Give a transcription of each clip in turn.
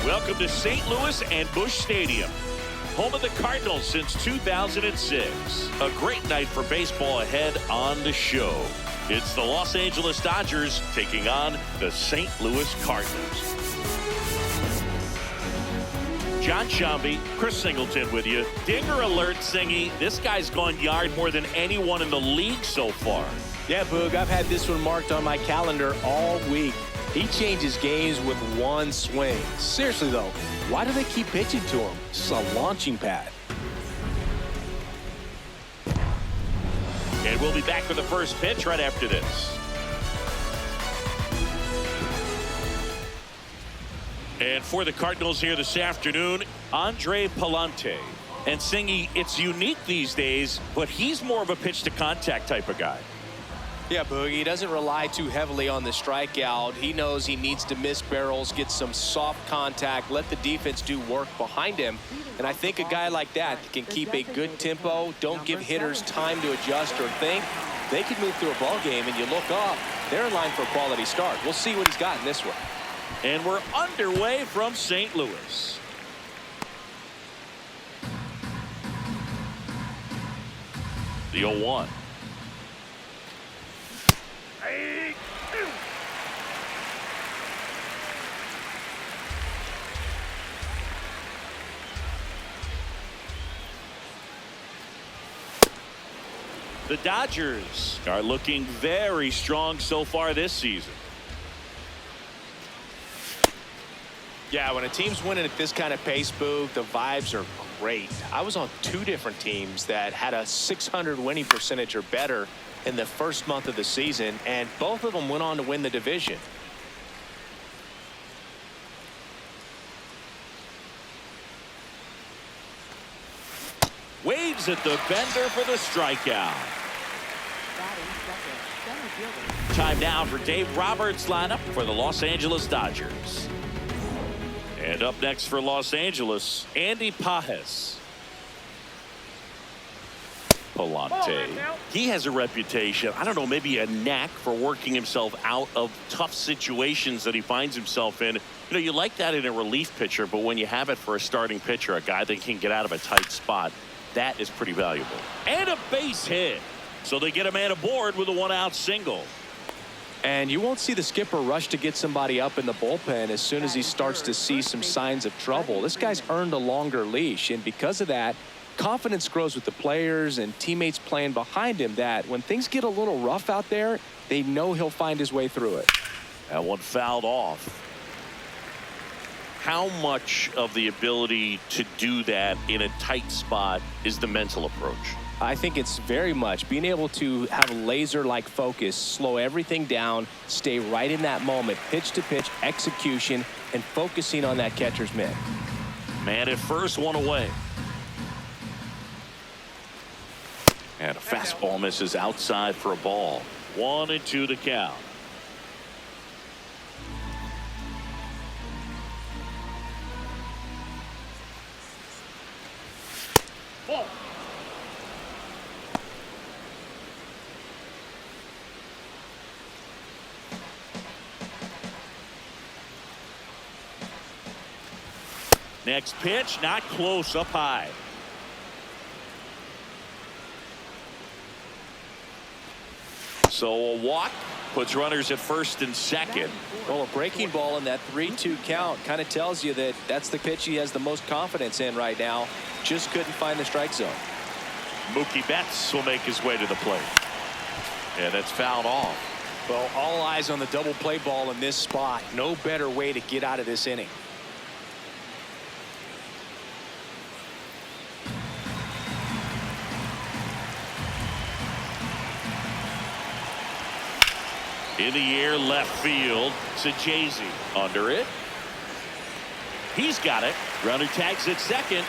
Welcome to St. Louis and Busch Stadium, home of the Cardinals since 2006. A great night for baseball ahead on the show. It's the Los Angeles Dodgers taking on the St. Louis Cardinals. John Shambi, Chris Singleton with you. Dinger alert, Singy. This guy's gone yard more than anyone in the league so far. Yeah, Boog, I've had this one marked on my calendar all week. He changes games with one swing. Seriously, though, why do they keep pitching to him? This is a launching pad. And we'll be back for the first pitch right after this. And for the Cardinals here this afternoon, Andre Palante. And Singy, it's unique these days, but he's more of a pitch-to-contact type of guy. Yeah, Boogie, he doesn't rely too heavily on the strikeout. He knows he needs to miss barrels, get some soft contact, let the defense do work behind him. And I think a guy like that can keep a good tempo, don't give hitters time to adjust or think. They can move through a ball game, and you look up, they're in line for a quality start. We'll see what he's got in this one. And we're underway from St. Louis. The 0-1. The Dodgers are looking very strong so far this season. Yeah, when a team's winning at this kind of pace, Boog, the vibes are great. I was on 2 different teams that had a .600 winning percentage or better in the first month of the season, and both of them went on to win the division. Waves at the bender for the strikeout. Time now for Dave Roberts' lineup for the Los Angeles Dodgers. And up next for Los Angeles, Andy Pages. Palante. He has a reputation, I don't know, maybe a knack for working himself out of tough situations that he finds himself in. You know, you like that in a relief pitcher, but when you have it for a starting pitcher, a guy that can get out of a tight spot, that is pretty valuable. And a base hit. So they get a man aboard with a 1-out single. And you won't see the skipper rush to get somebody up in the bullpen as soon as he starts to see some signs of trouble. This guy's earned a longer leash, and because of that, confidence grows with the players and teammates playing behind him, that when things get a little rough out there, they know he'll find his way through it. That one fouled off. How much of the ability to do that in a tight spot is the mental approach? I think it's very much being able to have a laser-like focus, slow everything down, stay right in that moment, pitch-to-pitch execution, and focusing on that catcher's mitt. Man at first, one away. And a fastball misses outside for a ball. 1-2 to count. Ball. Next pitch, not close, up high. So a walk puts runners at first and second. Well, a breaking ball in that 3-2 count kind of tells you that that's the pitch he has the most confidence in right now. Just couldn't find the strike zone. Mookie Betts will make his way to the plate. And that's fouled off. Well, all eyes on the double play ball in this spot. No better way to get out of this inning. In the air, left field. Sajazi under it. He's got it. Runner tags at second.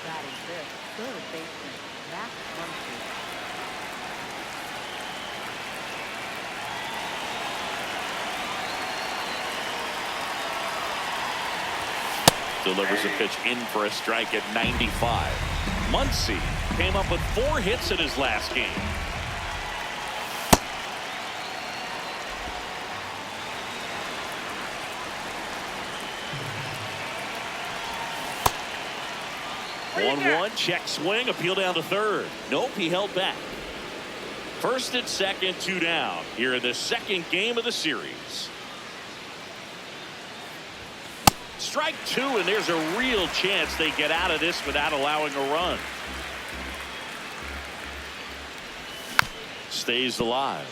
Batting fifth, third baseman, Matt Muncy. Delivers a pitch in for a strike at 95. Muncy came up with 4 hits in his last game. 1-1, check swing, appeal down to third. Nope, he held back. First and second, 2 down here in the second game of the series. Strike 2, and there's a real chance they get out of this without allowing a run. Stays alive.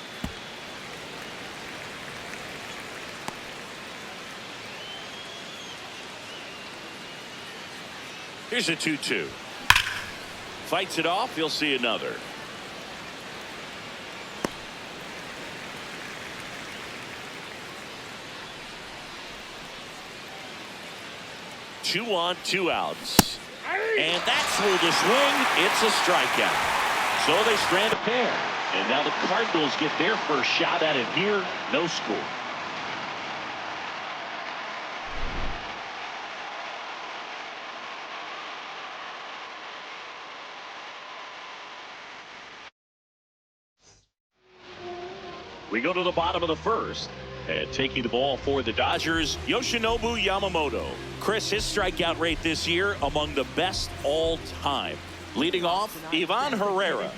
Here's a 2-2. Fights it off. You'll see another. Two on, 2 outs. And that's through the swing. It's a strikeout. So they strand a pair. And now the Cardinals get their first shot at it here. No score. We go to the bottom of the first. And taking the ball for the Dodgers, Yoshinobu Yamamoto. Chris, his strikeout rate this year among the best all time. Leading off, Ivan Herrera.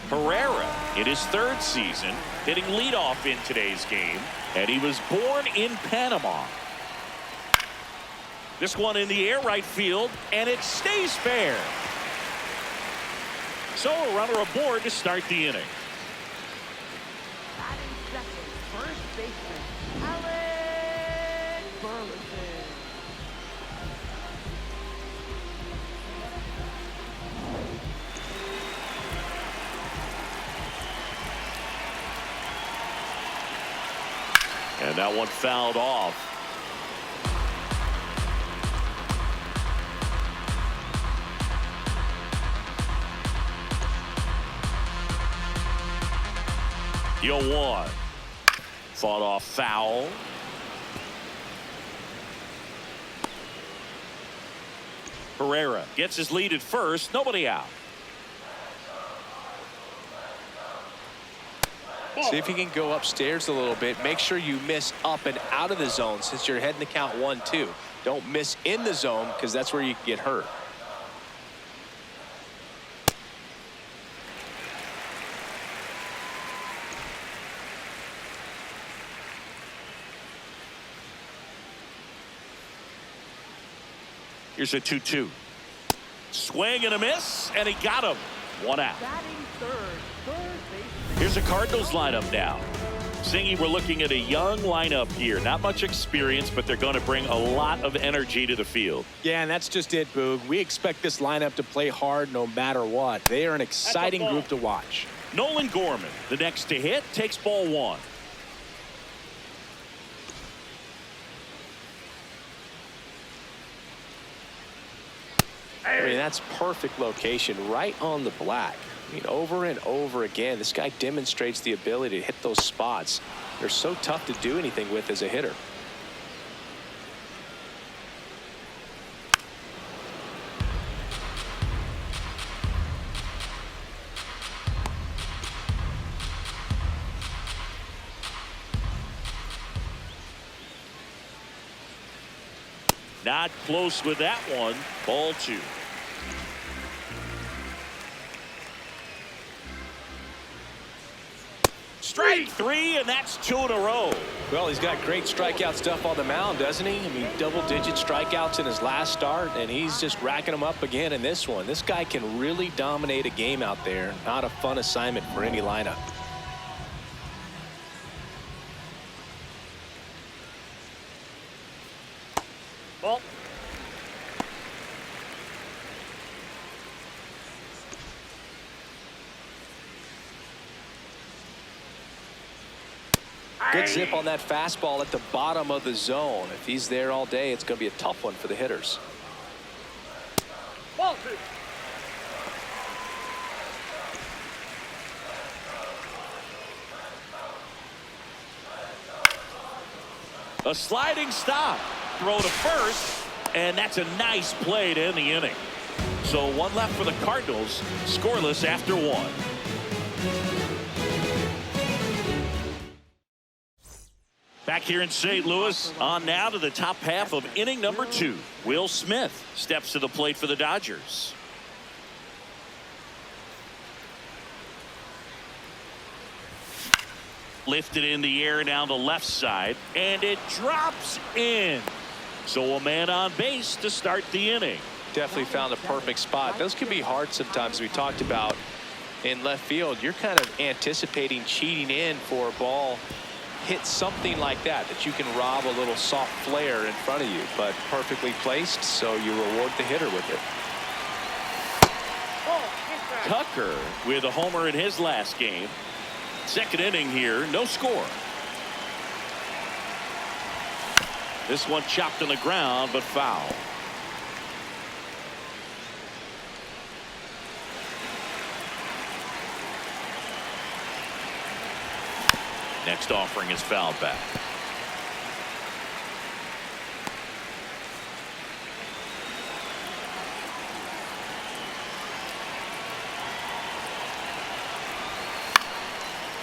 Herrera, in his 3rd season, hitting leadoff in today's game. And he was born in Panama. This one in the air right field, and it stays fair. So a runner aboard to start the inning. And that one fouled off. The 0-1. Fought off foul. Herrera gets his lead at first. Nobody out. See if you can go upstairs a little bit. Make sure you miss up and out of the zone since you're heading to count 1-2. Don't miss in the zone because that's where you can get hurt. Here's a 2-2. Swing and a miss, and he got him. 1 out. Here's the Cardinals lineup now. Singy, we're looking at a young lineup here. Not much experience, but they're going to bring a lot of energy to the field. Yeah, and that's just it, Boog. We expect this lineup to play hard no matter what. They are an exciting group to watch. Nolan Gorman, the next to hit, takes ball 1. I mean, that's perfect location, right on the black. I mean, over and over again, this guy demonstrates the ability to hit those spots. They're so tough to do anything with as a hitter. Not close with that one. Ball 2. Strike 3, and that's 2 in a row. Well, he's got great strikeout stuff on the mound, doesn't he? I mean, double-digit strikeouts in his last start, and he's just racking them up again in this one. This guy can really dominate a game out there. Not a fun assignment for any lineup. Ball. Good zip on that fastball at the bottom of the zone. If he's there all day, it's going to be a tough one for the hitters. Ball 2. A sliding stop. Throw to first, and that's a nice play to end the inning. So 1 left for the Cardinals, scoreless after 1. Back here in St. Louis, on now to the top half of inning number 2. Will Smith steps to the plate for the Dodgers. Lifted in the air down the left side, and it drops in. So a man on base to start the inning. Definitely found a perfect spot. Those can be hard sometimes. We talked about in left field, you're kind of anticipating cheating in for a ball hit something like that you can rob a little soft flare in front of you, but perfectly placed, so you reward the hitter with it. Tucker with a homer in his last game. Second inning here, no score. This one chopped on the ground, but foul. Next offering is fouled back.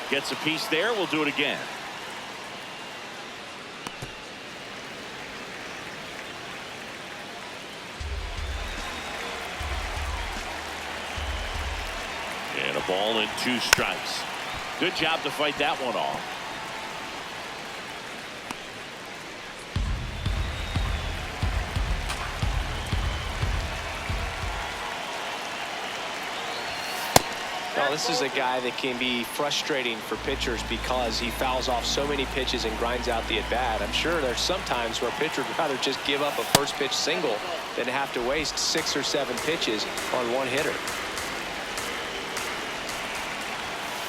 Gets a piece there. We'll do it again. And a ball and 2 strikes. Good job to fight that one off. Well, this is a guy that can be frustrating for pitchers because he fouls off so many pitches and grinds out the at-bat. I'm sure there's some times where a pitcher would rather just give up a first pitch single than have to waste 6 or 7 pitches on one hitter.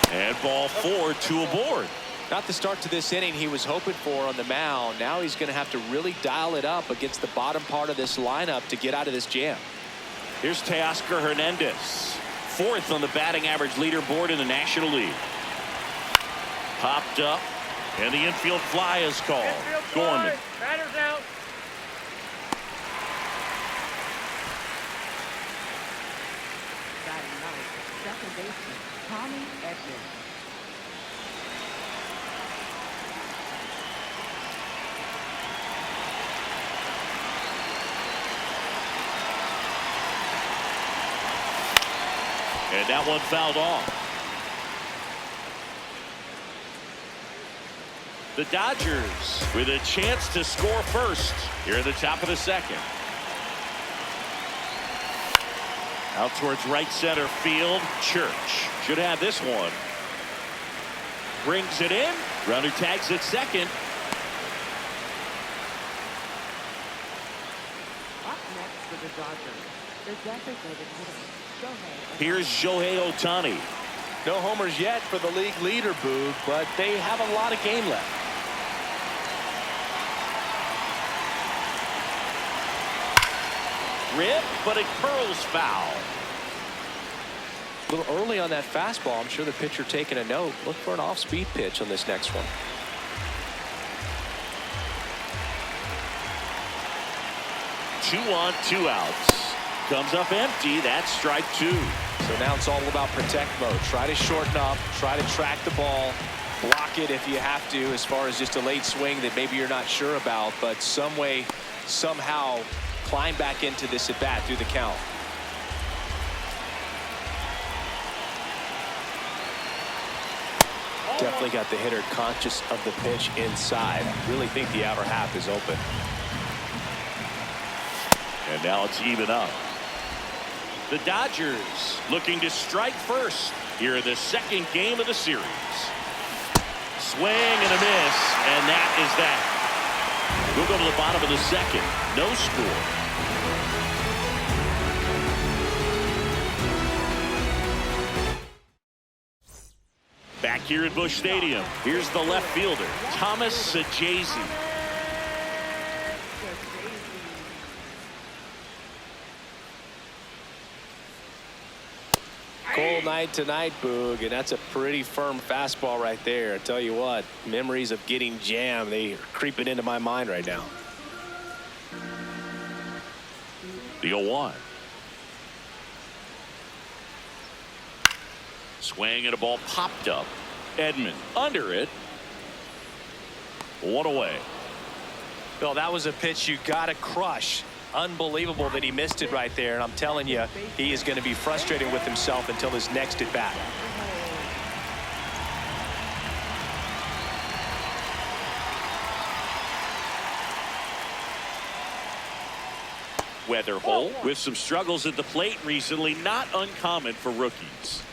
And ball 4, 2 aboard. Not the start to this inning he was hoping for on the mound. Now he's going to have to really dial it up against the bottom part of this lineup to get out of this jam. Here's Teoscar Hernandez, 4th on the batting average leaderboard in the National League. Popped up, and the infield fly is called. Gorman. Batter's out. Batting ninth, second baseman Tommy Edmonds. And that one fouled off. The Dodgers with a chance to score first here at the top of the second. Out towards right center field. Church should have this one. Brings it in. Runner tags at second. Up next for the Dodgers, the designated hitter, Shohei. Here's Shohei Ohtani. No homers yet for the league leader, Boog, but they have a lot of game left. Rip, but it curls foul. A little early on that fastball. I'm sure the pitcher taking a note. Look for an off-speed pitch on this next one. Two on, 2 outs. Comes up empty. That's strike 2. So now it's all about protect mode. Try to shorten up. Try to track the ball. Block it if you have to, as far as just a late swing that maybe you're not sure about. But some way, somehow, climb back into this at bat through the count. Definitely got the hitter conscious of the pitch inside. Really think the outer half is open. And now it's even up. The Dodgers looking to strike first here in the second game of the series. Swing and a miss, and that is that. We'll go to the bottom of the second. No score. Back here at Busch Stadium, here's the left fielder, Thomas Sajazi. Cold night tonight, Boog, and that's a pretty firm fastball right there. I tell you what, memories of getting jammed, they are creeping into my mind right now. The 0-1. Swing and a ball popped up. Edman under it. One away. Bill, that was a pitch you got to crush. Unbelievable that he missed it right there. And I'm telling you, he is going to be frustrated with himself until his next at bat. Weather hole with some struggles at the plate recently, not uncommon for rookies.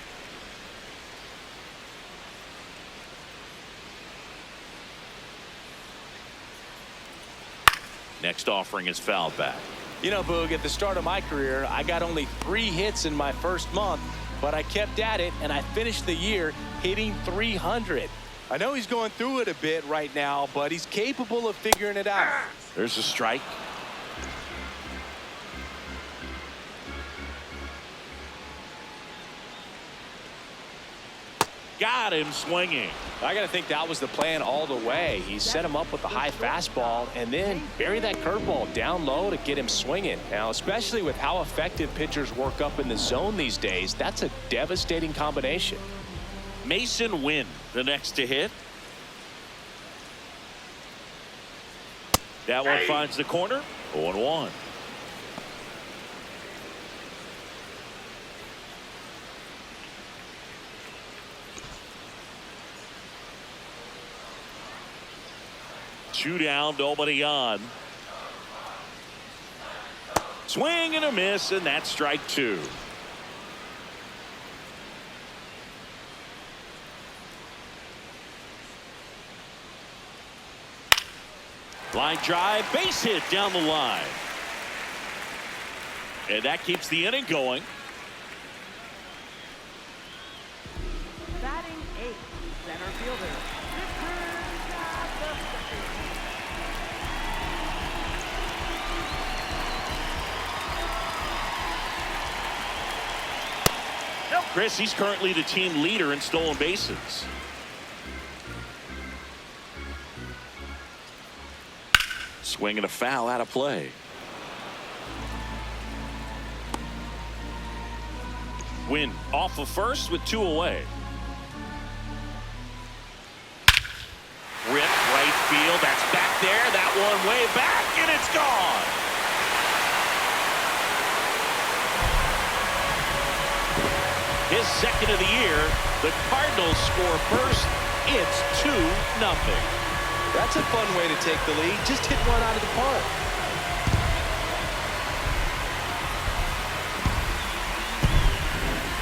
Next offering is fouled back. You know, Boog, at the start of my career, I got only 3 hits in my first month, but I kept at it, and I finished the year hitting 300. I know he's going through it a bit right now, but he's capable of figuring it out. There's a strike. Got him swinging. I got to think that was the plan all the way. He set him up with the high fastball and then bury that curveball down low to get him swinging. Now, especially with how effective pitchers work up in the zone these days, that's a devastating combination. Mason Wynn, the next to hit. That one finds the corner. 0-1. Two down, nobody on. Swing and a miss, and that's strike 2. Line drive, base hit down the line. And that keeps the inning going. Batting 8, center fielder. Chris, he's currently the team leader in stolen bases. Swing and a foul out of play. Win off of first with 2 away. Rip right field. That's back there. That one way back, and it's gone. His second of the year. The Cardinals score first. It's 2-0. That's a fun way to take the lead. Just hit one out of the park.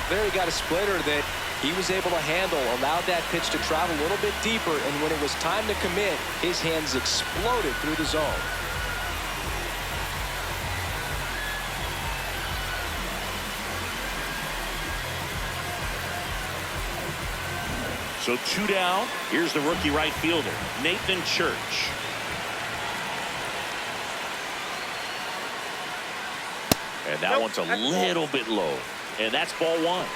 There he got a splitter that he was able to handle, allowed that pitch to travel a little bit deeper, and when it was time to commit, his hands exploded through the zone. So 2 down. Here's the rookie right fielder, Nathan Church. And that one's a little bit low. And that's ball 1.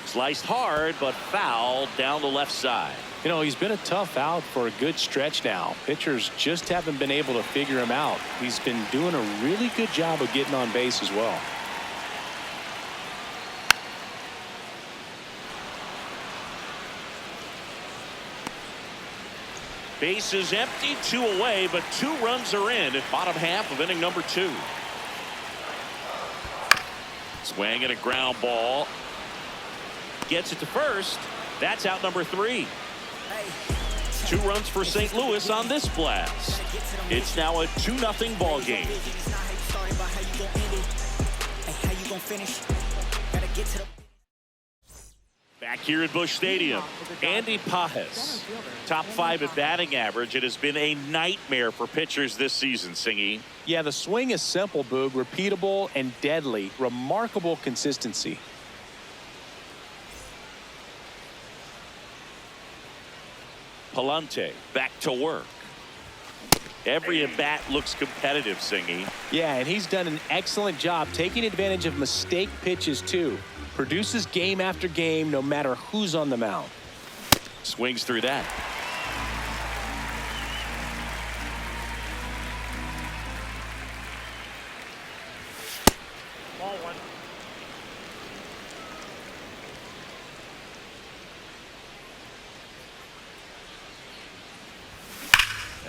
Sliced hard, but fouled down the left side. You know, he's been a tough out for a good stretch now. Pitchers just haven't been able to figure him out. He's been doing a really good job of getting on base as well. Base is empty, 2 away, but 2 runs are in at bottom half of inning number 2. Swing and a ground ball. Gets it to first. That's out number 3. 2 runs for St. Louis on this blast. It's now a 2-0 ball game. Back here at Busch Stadium, Andy Pajes, top 5 at batting average. It has been a nightmare for pitchers this season, Singy. Yeah, the swing is simple, Boog, repeatable and deadly. Remarkable consistency. Palante back to work. Every at bat looks competitive, Singy. Yeah, and he's done an excellent job taking advantage of mistake pitches too. Produces game after game no matter who's on the mound. Swings through that.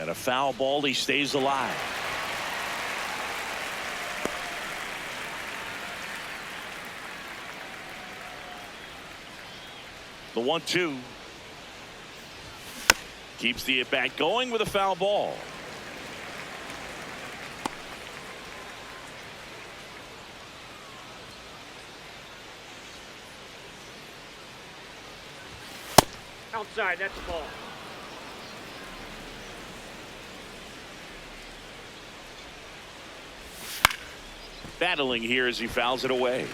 And a foul ball, he stays alive. The 1-2. Keeps the at-bat going with a foul ball. Outside, that's the ball. Battling here as he fouls it away.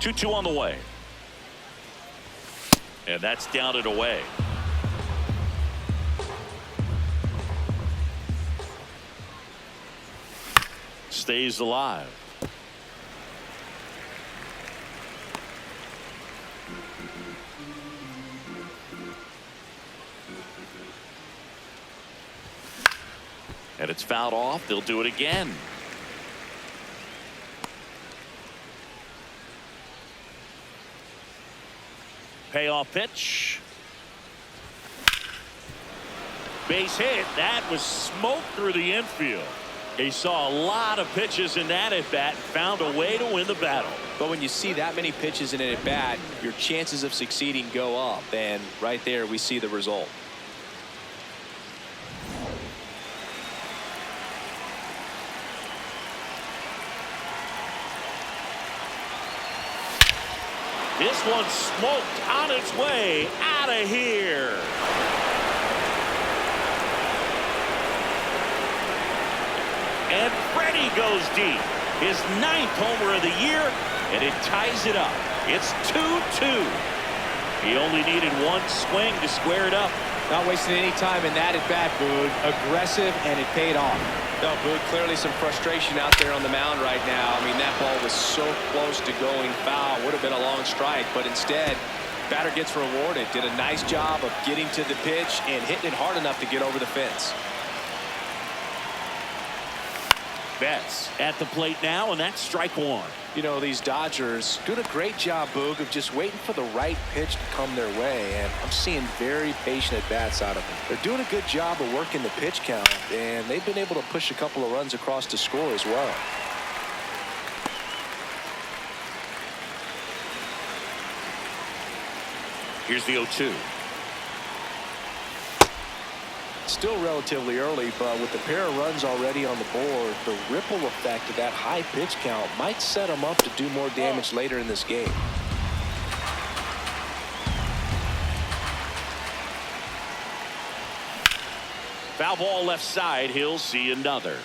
Two on the way. And that's down and away. Stays alive. And it's fouled off. They'll do it again. Payoff pitch. Base hit. That was smoked through the infield. He saw a lot of pitches in that at bat, found a way to win the battle. But when you see that many pitches in an at bat, your chances of succeeding go up. And right there, we see the result. This one smoked on its way out of here. And Freddie goes deep. His 9th homer of the year, and it ties it up. It's 2-2. He only needed one swing to square it up. Not wasting any time in that at bat, Boog. Aggressive, and it paid off. No, Boog, clearly some frustration out there on the mound right now. I mean, that ball was so close to going foul. Would have been a long strike, but instead, batter gets rewarded. Did a nice job of getting to the pitch and hitting it hard enough to get over the fence. Betts at the plate now, and that's strike one. You know, these Dodgers doing a great job, Boog, of just waiting for the right pitch to come their way, and I'm seeing very patient at-bats out of them. They're doing a good job of working the pitch count, and they've been able to push a couple of runs across to score as well. Here's the 0-2. Still relatively early, but with the pair of runs already on the board, the ripple effect of that high pitch count might set them up to do more damage later in this game. Foul ball left side. He'll see another.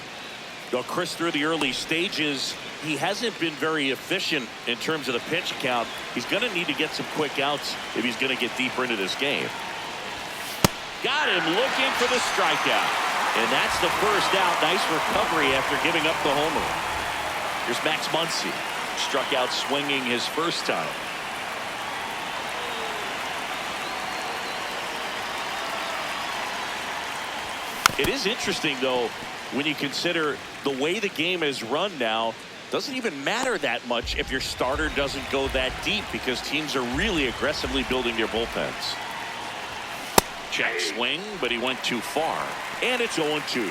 Though Chris, through the early stages, he hasn't been very efficient in terms of the pitch count. He's going to need to get some quick outs if he's going to get deeper into this game. Got him looking for the strikeout. And that's the first out. Nice recovery after giving up the homer. Here's Max Muncy. Struck out swinging his first time. It is interesting, though, when you consider the way the game is run now. Doesn't even matter that much if your starter doesn't go that deep, because teams are really aggressively building their bullpens. Check swing, but he went too far. And it's 0-2.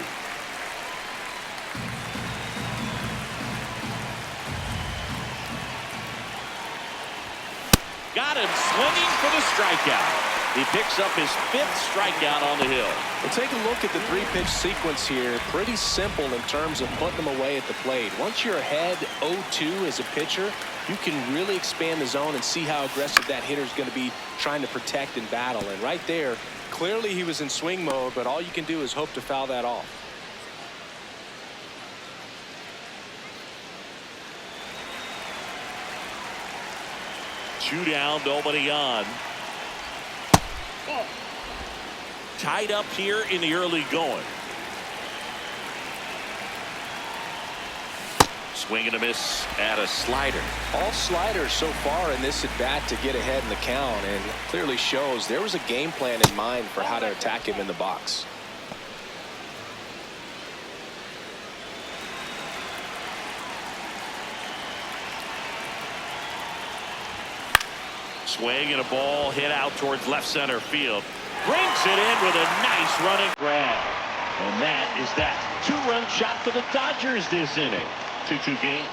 Got him swinging for the strikeout. He picks up his 5th strikeout on the hill. Well, take a look at the 3-pitch sequence here. Pretty simple in terms of putting them away at the plate. Once you're ahead 0-2 as a pitcher, you can really expand the zone and see how aggressive that hitter is going to be trying to protect and battle. And right there, clearly he was in swing mode, but all you can do is hope to foul that off. Two down, nobody on. Tied up here in the early going. Swing and a miss at a slider. All sliders so far in this at bat to get ahead in the count, and clearly shows there was a game plan in mind for how to attack him in the box. Swing and a ball hit out towards left center field. Brings it in with a nice running grab. And that is that. 2-run shot for the Dodgers this inning. 2-2 game.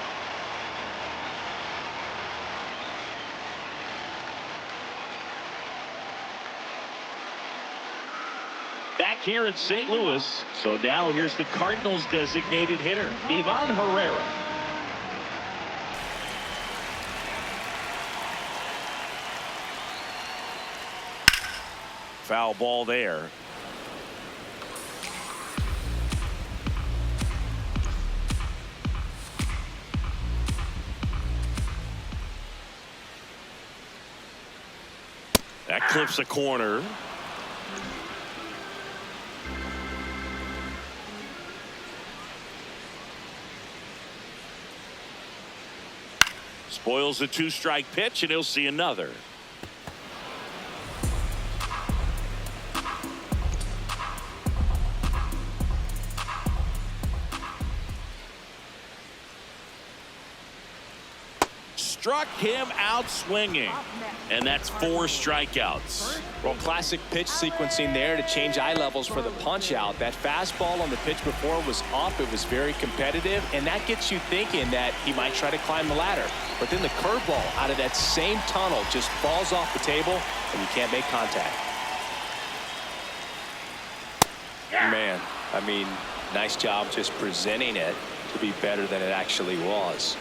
Back here in St. Louis. So now here's the Cardinals designated hitter, Ivan Herrera. Foul ball there. That clips a corner. Spoils a 2-strike pitch, and he'll see another. Struck him out swinging, and that's 4 strikeouts. Well, classic pitch sequencing there to change eye levels for the punch out. That fastball on the pitch before was up. It was very competitive, and that gets you thinking that he might try to climb the ladder. But then the curveball out of that same tunnel just falls off the table, and you can't make contact. Man, I mean, nice job just presenting it to be better than it actually was.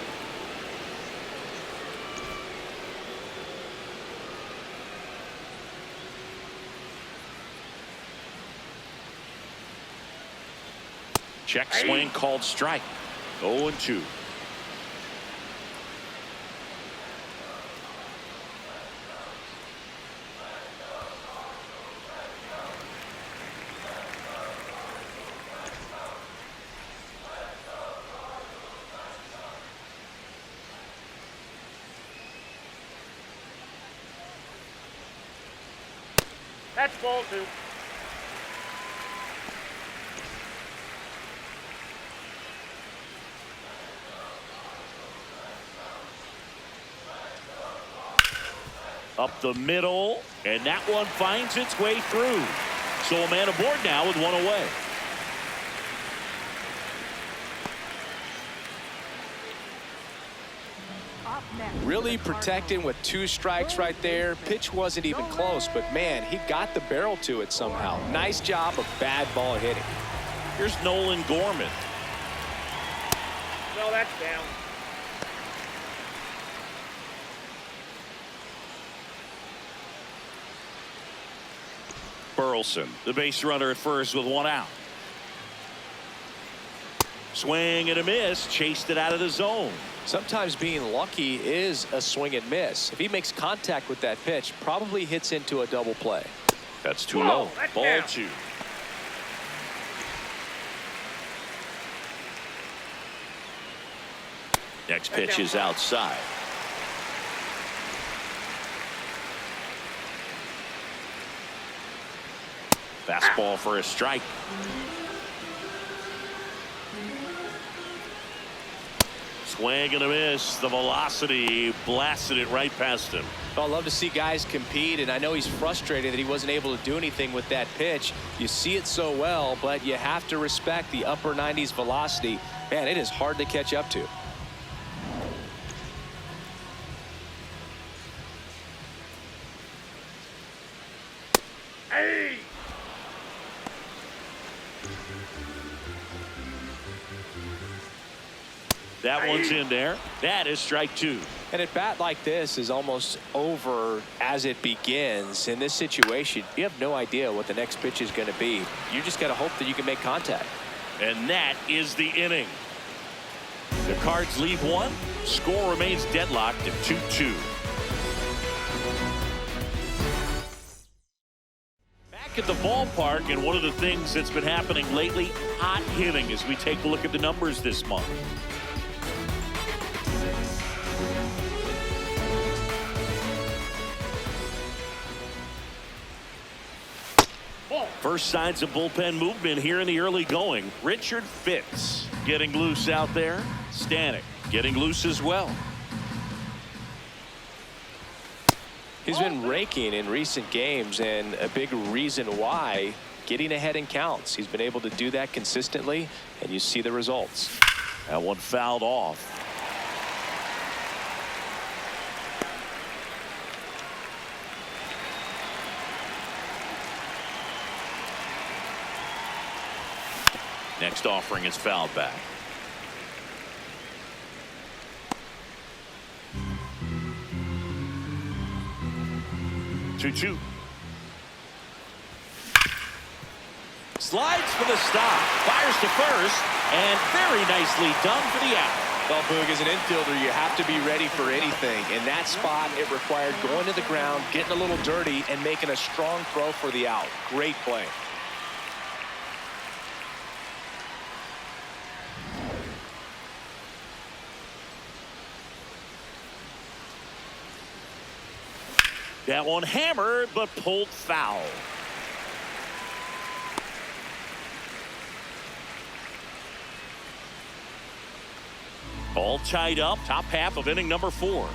Check swing called strike. 0-2. That's ball 2. Up the middle, and that one finds its way through. So a man aboard now with 1 away. Really protecting with 2 strikes right there. Pitch wasn't even close, but man, he got the barrel to it somehow. Nice job of bad ball hitting. Here's Nolan Gorman. No, that's down. Burleson, the base runner at first with 1 out. Swing and a miss, chased it out of the zone. Sometimes being lucky is a swing and miss. If he makes contact with that pitch, probably hits into a double play. That's too low. That's Ball down. 2. Next pitch is outside. Fastball for a strike. Swing and a miss. The velocity blasted it right past him. Well, I love to see guys compete, and I know he's frustrated that he wasn't able to do anything with that pitch. You see it so well, but you have to respect the upper 90s velocity. Man, it is hard to catch up to. Hey! That one's in there. That is strike 2. And a bat like this is almost over as it begins. In this situation, you have no idea what the next pitch is going to be. You just got to hope that you can make contact. And that is the inning. The Cards leave 1. Score remains deadlocked at 2-2. Back at the ballpark, and one of the things that's been happening lately, hot hitting as we take a look at the numbers this month. First signs of bullpen movement here in the early going. Richard Fitz getting loose out there. Stanek getting loose as well. He's been raking in recent games, and a big reason why, getting ahead in counts. He's been able to do that consistently, and you see the results. That one fouled off. Next offering is fouled back. Two. Slides for the stop. Fires to first. And very nicely done for the out. Well, Boog, as an infielder, you have to be ready for anything. In that spot, it required going to the ground, getting a little dirty, and making a strong throw for the out. Great play. That one hammered, but pulled foul. All tied up, top half of inning number 4.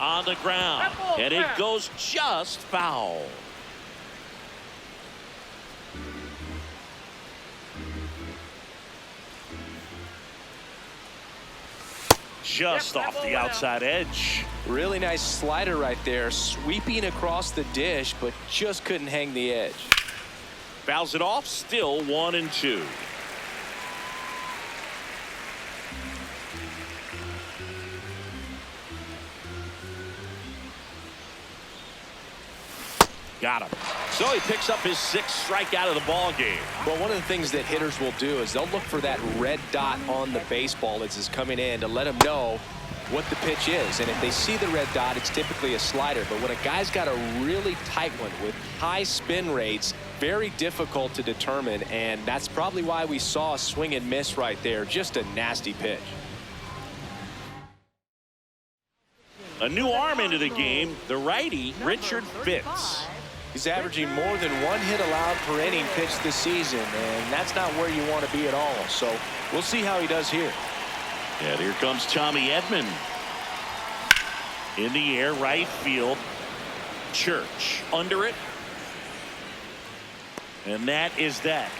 On the ground, and it goes just foul. Just off the outside edge. Really nice slider right there, sweeping across the dish, but just couldn't hang the edge. Fouls it off, still 1-2. Got him. So he picks up his 6th strikeout of the ball game. Well, one of the things that hitters will do is they'll look for that red dot on the baseball as it's coming in to let them know what the pitch is. And if they see the red dot, it's typically a slider. But when a guy's got a really tight one with high spin rates, very difficult to determine. And that's probably why we saw a swing and miss right there. Just a nasty pitch. A new arm into the game, the righty, Richard Fitz. He's averaging more than 1 hit allowed per inning pitched this season, and that's not where you want to be at all. So we'll see how he does here. And here comes Tommy Edman. In the air, right field. Church under it. And that is that.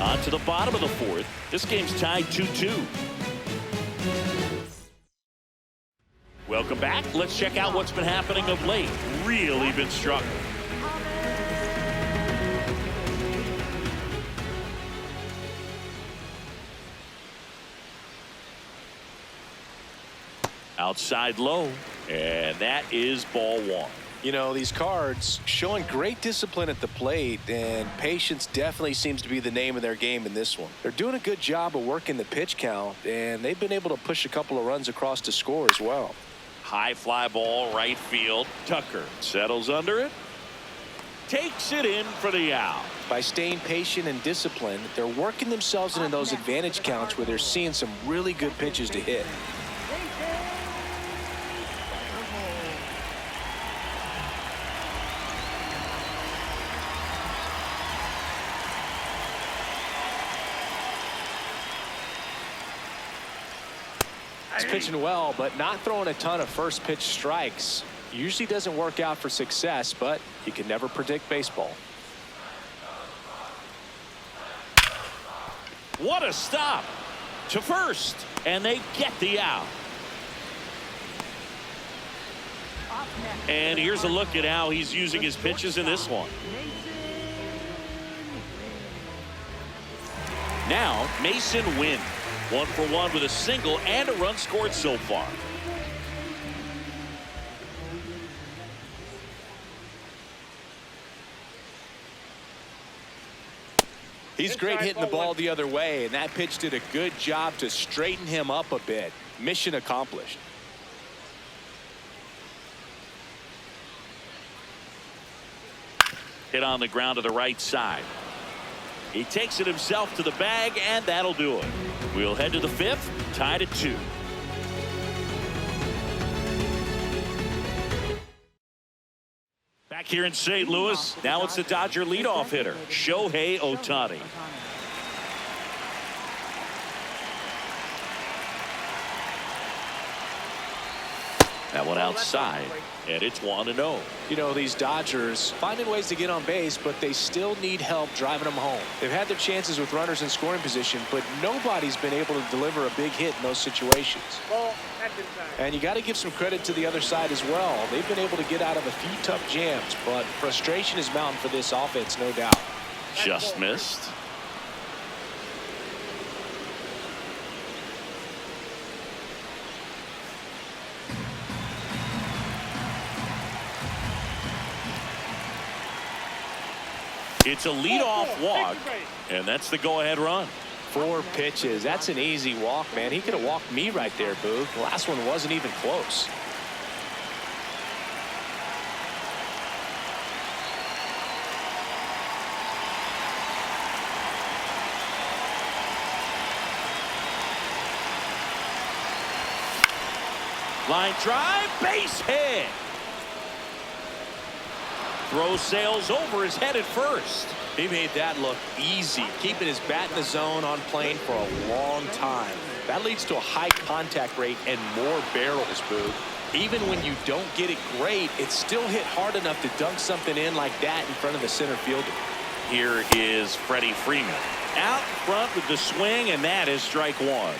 On to the bottom of the 4th. This game's tied 2-2. Welcome back. Let's check out what's been happening of late. Really been struggling. Outside low, and that is ball 1. You know, these Cards showing great discipline at the plate, and patience definitely seems to be the name of their game in this one. They're doing a good job of working the pitch count, and they've been able to push a couple of runs across to score as well. High fly ball, right field. Tucker settles under it. Takes it in for the out. By staying patient and disciplined, they're working themselves into those advantage counts where they're seeing some really good pitches to hit. He's pitching well, but not throwing a ton of first pitch strikes. Usually doesn't work out for success, but you can never predict baseball. What a stop to first, and they get the out. And here's a look at how he's using his pitches in this one. Now Mason Wynn, 1 for 1 with a single and a run scored so far. He's great hitting the ball the other way, and that pitch did a good job to straighten him up a bit. Mission accomplished. Hit on the ground to the right side. He takes it himself to the bag, and that'll do it. We'll head to the 5th, tied at 2. Back here in St. Louis, now it's the Dodger leadoff hitter, Shohei Ohtani. That one outside, and it's 1-0. You know, these Dodgers finding ways to get on base, but they still need help driving them home. They've had their chances with runners in scoring position, but nobody's been able to deliver a big hit in those situations. Ball, that's inside. And you got to give some credit to the other side as well. They've been able to get out of a few tough jams, but frustration is mounting for this offense, no doubt. Just missed. It's a leadoff walk, and that's the go-ahead run. 4 pitches. That's an easy walk, man. He could have walked me right there, Boog. The last one wasn't even close. Line drive, base hit. Throw sails over his head at first. He made that look easy, keeping his bat in the zone on plane for a long time. That leads to a high contact rate and more barrels, Boog. Even when you don't get it great, it's still hit hard enough to dunk something in like that in front of the center fielder. Here is Freddie Freeman. Out front with the swing, and that is strike 1.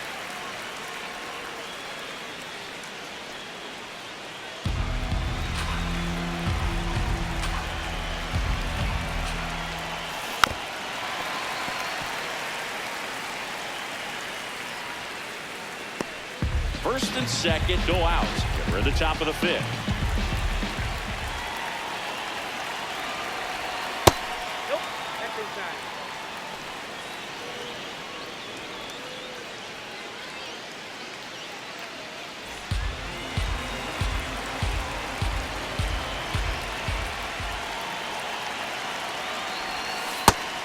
First and second go out. We're at the top of the 5th. Nope, that's inside.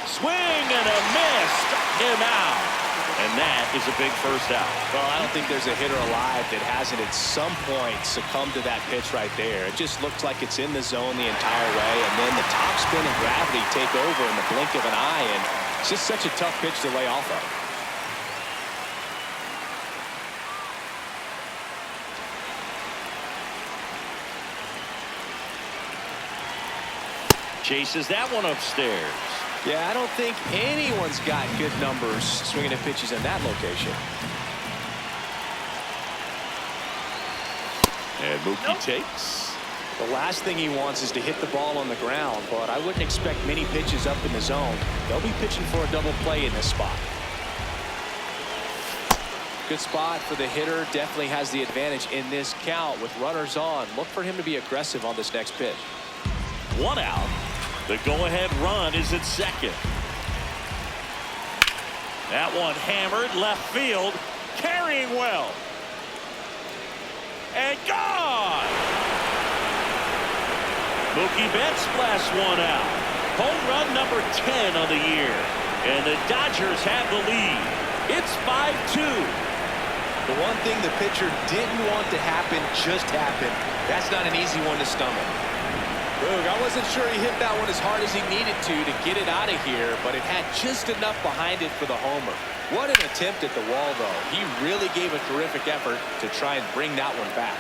Swing and a miss. Struck him out. And that is a big first out. Well, I don't think there's a hitter alive that hasn't at some point succumbed to that pitch right there. It just looks like it's in the zone the entire way, and then the topspin and gravity take over in the blink of an eye, and it's just such a tough pitch to lay off of. Chases that one upstairs. Yeah, I don't think anyone's got good numbers swinging at pitches in that location. And Mookie takes. The last thing he wants is to hit the ball on the ground, but I wouldn't expect many pitches up in the zone. They'll be pitching for a double play in this spot. Good spot for the hitter. Definitely has the advantage in this count with runners on. Look for him to be aggressive on this next pitch. 1 out. The go-ahead run is at second. That one hammered left field, carrying well. And gone! Mookie Betts blasts one out. Home run number 10 on the year. And the Dodgers have the lead. It's 5-2. The one thing the pitcher didn't want to happen just happened. That's not an easy one to stomach. Boog, I wasn't sure he hit that one as hard as he needed to get it out of here, but it had just enough behind it for the homer. What an attempt at the wall, though. He really gave a terrific effort to try and bring that one back.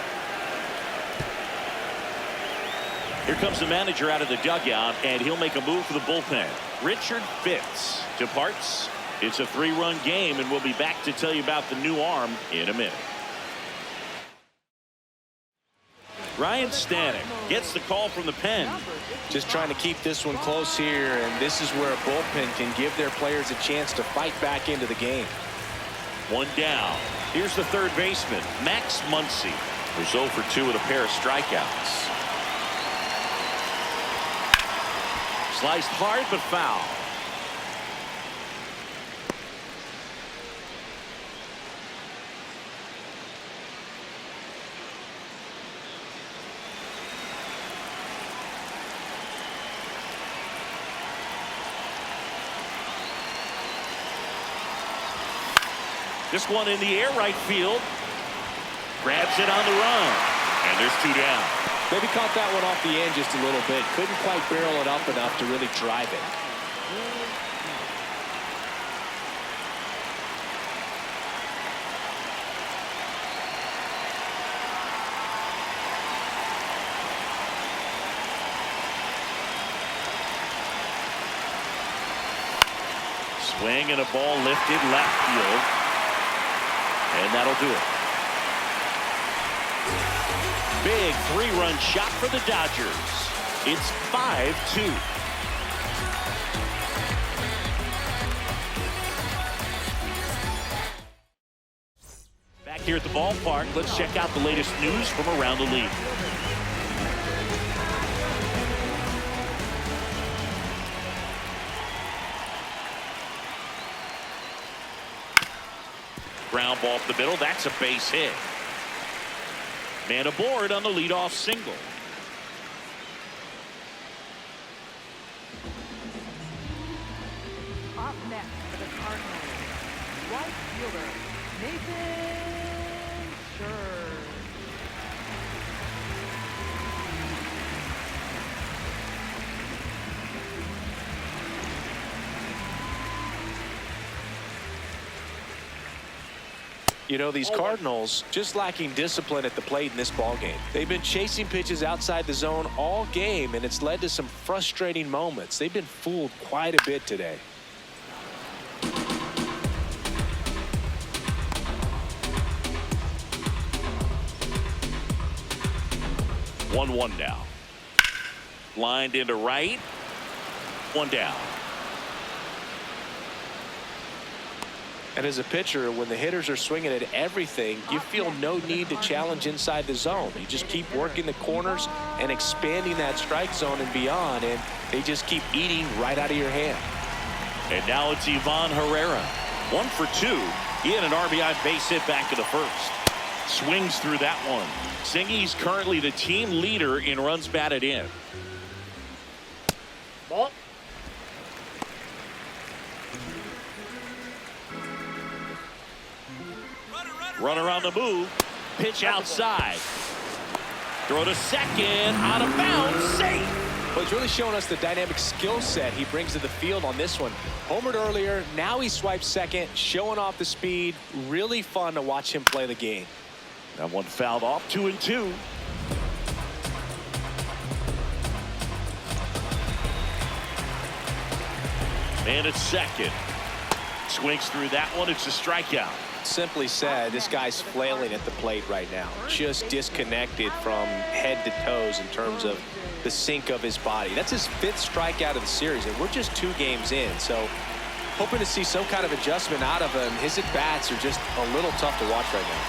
Here comes the manager out of the dugout, and he'll make a move for the bullpen. Richard Fitz departs. It's a 3-run game, and we'll be back to tell you about the new arm in a minute. Ryan Stanek gets the call from the pen. Just trying to keep this one close here, and this is where a bullpen can give their players a chance to fight back into the game. 1 down. Here's the third baseman, Max Muncy, who's 0 for 2 with a pair of strikeouts. Sliced hard but foul. This one in the air right field. Grabs it on the run. And there's 2 down. Maybe caught that one off the end just a little bit. Couldn't quite barrel it up enough to really drive it. Swing and a ball lifted left field. And that'll do it. Big 3-run shot for the Dodgers. It's 5-2. Back here at the ballpark, let's check out the latest news from around the league. Ground ball up the middle. That's a base hit. Man aboard on the leadoff single. Up next for the Cardinals, right fielder, Nathan Scherr. You know, these Cardinals just lacking discipline at the plate in this ballgame. They've been chasing pitches outside the zone all game, and it's led to some frustrating moments. They've been fooled quite a bit today. 1-1 now. Lined into right. 1 down. And as a pitcher, when the hitters are swinging at everything, you feel no need to challenge inside the zone. You just keep working the corners and expanding that strike zone and beyond, and they just keep eating right out of your hand. And now it's Ivan Herrera. 1 for 2. He had an RBI base hit back in the first. Swings through that one. Singy's currently the team leader in runs batted in. Ball. Runner on the move. Pitch outside. Throw to second. Out of bounds. Safe. Well, he's really showing us the dynamic skill set he brings to the field on this one. Homered earlier. Now he swipes second. Showing off the speed. Really fun to watch him play the game. That one fouled off. 2-2. And it's second. Swings through that one. It's a strikeout. Simply said, this guy's flailing at the plate right now. Just disconnected from head to toes in terms of the sink of his body. That's his 5th strikeout of the series, and we're just 2 games in. So hoping to see some kind of adjustment out of him. His at-bats are just a little tough to watch right now.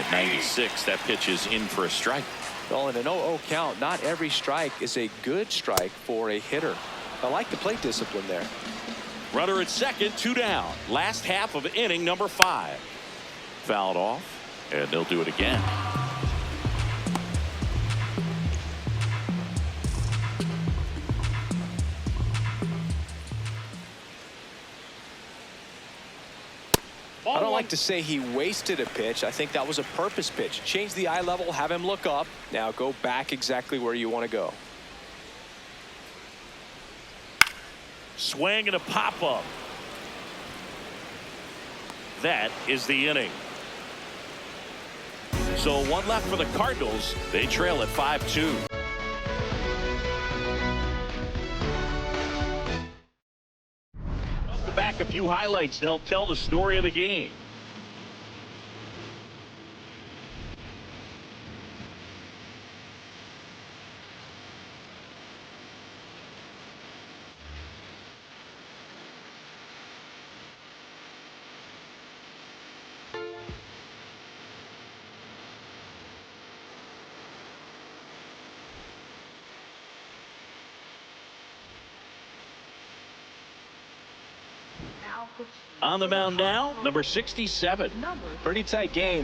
At 96, that pitch is in for a strike. Well, in an 0-0 count, not every strike is a good strike for a hitter. I like the plate discipline there. Runner at second, 2 down. Last half of inning number 5. Fouled off, and they'll do it again. I don't like to say he wasted a pitch. I think that was a purpose pitch. Change the eye level, have him look up. Now go back exactly where you want to go. Swing and a pop-up. That is the inning. So 1 left for the Cardinals. They trail at 5-2. Back a few highlights. They'll tell the story of the game. On the mound now, number 67. Pretty tight game.